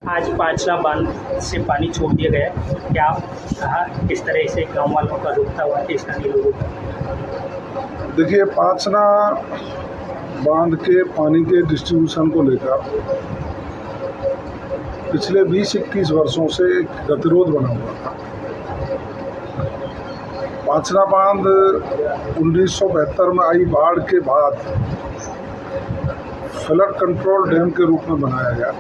आज पांचला बांध से पानी छोड़ दिया गया है। क्या कहा किस तरह से गांव वालों का रुकता हुआ है स्थानीय लोगों का? देखिए, पांचना बांध के पानी के डिस्ट्रीब्यूशन को लेकर पिछले 20-21 वर्षों से एक गतिरोध बना हुआ था। पांचना बांध 1972 में आई बाढ़ के बाद फ्लड कंट्रोल डैम के रूप में बनाया गया,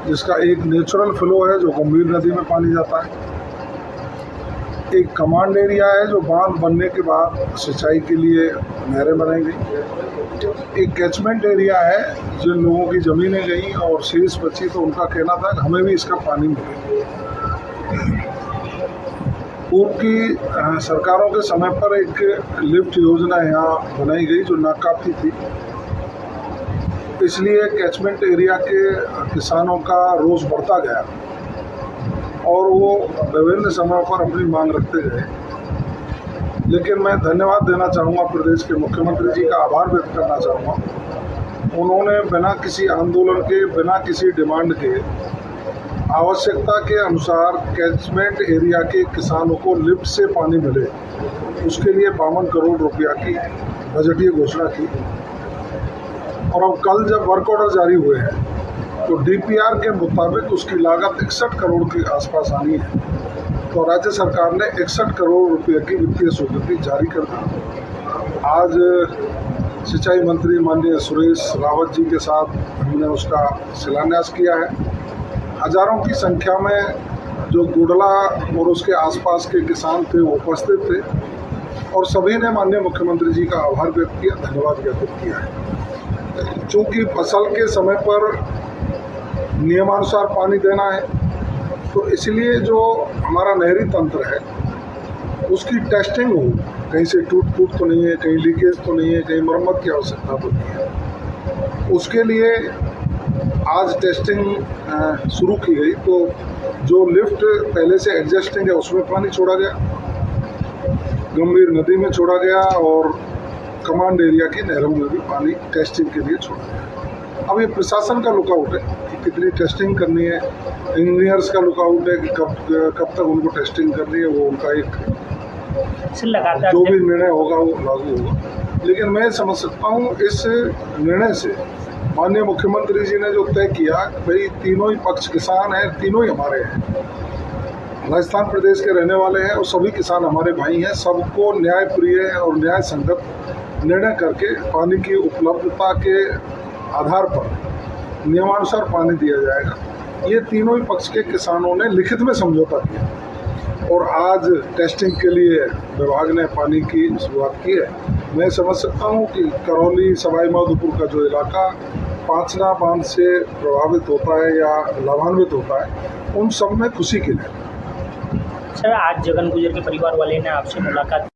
जिसका एक नेचुरल फ्लो है जो गंभीर नदी में पानी जाता है, एक कमांड एरिया है जो बांध बनने के बाद सिंचाई के लिए नहरें बनाई गई, एक कैचमेंट एरिया है जिन लोगों की ज़मीनें गई और शेष बची तो उनका कहना था कि हमें भी इसका पानी मिले। पूर्व की सरकारों के समय पर एक लिफ्ट योजना यहाँ बनाई गई जो नाकाफी थी, इसलिए कैचमेंट एरिया के किसानों का रोष बढ़ता गया और वो विभिन्न समयों पर अपनी मांग रखते गए। लेकिन मैं धन्यवाद देना चाहूँगा, प्रदेश के मुख्यमंत्री जी का आभार व्यक्त करना चाहूँगा। उन्होंने बिना किसी आंदोलन के, बिना किसी डिमांड के, आवश्यकता के अनुसार कैचमेंट एरिया के किसानों को लिफ्ट से पानी मिले, उसके लिए 52 करोड़ रुपया की बजटीय घोषणा की। और अब कल जब वर्क ऑर्डर जारी हुए हैं तो डीपीआर के मुताबिक उसकी लागत 61 करोड़ के आसपास आनी है, तो राज्य सरकार ने 61 करोड़ रुपये की वित्तीय स्वीकृति जारी कर दी। आज सिंचाई मंत्री माननीय सुरेश रावत जी के साथ हमने उसका शिलान्यास किया है। हजारों की संख्या में जो गुडला और उसके आसपास के किसान थे वो उपस्थित थे और सभी ने माननीय मुख्यमंत्री जी का आभार व्यक्त किया, धन्यवाद व्यक्त किया है। चूँकि फसल के समय पर नियमानुसार पानी देना है, तो इसलिए जो हमारा नहरी तंत्र है उसकी टेस्टिंग हो, कहीं से टूट तो नहीं है, कहीं लीकेज तो नहीं है, कहीं मरम्मत की आवश्यकता तो नहीं है। उसके लिए आज टेस्टिंग शुरू की गई, तो जो लिफ्ट पहले से एग्जिस्टिंग है उसमें पानी छोड़ा गया, गंभीर नदी में छोड़ा गया और कमांड एरिया की नहरों में भी पानी टेस्टिंग के लिए छोड़ा गया। अब ये प्रशासन का लुकआउट है कि कितनी टेस्टिंग करनी है, इंजीनियर्स का लुकआउट है कि कब तक उनको टेस्टिंग करनी है, वो उनका एक जो भी निर्णय होगा वो लागू होगा। लेकिन मैं समझ सकता हूँ इस निर्णय से माननीय मुख्यमंत्री जी ने जो तय किया, भाई तीनों ही पक्ष किसान हैं, तीनों ही हमारे हैं, राजस्थान प्रदेश के रहने वाले हैं और सभी किसान हमारे भाई हैं, सबको न्याय प्रिय और न्याय संगत निर्णय करके पानी की उपलब्धता के आधार पर नियमानुसार पानी दिया जाएगा। ये तीनों ही पक्ष के किसानों ने लिखित में समझौता किया और आज टेस्टिंग के लिए विभाग ने पानी की शुरुआत की है। मैं समझ सकता हूँ कि करौली, सवाई माधोपुर का जो इलाका पांचना बांध से प्रभावित होता है या लाभान्वित होता है, उन सब में खुशी की लहर। सर, आज जगन गुजर के परिवार वाले ने आपसे मुलाकात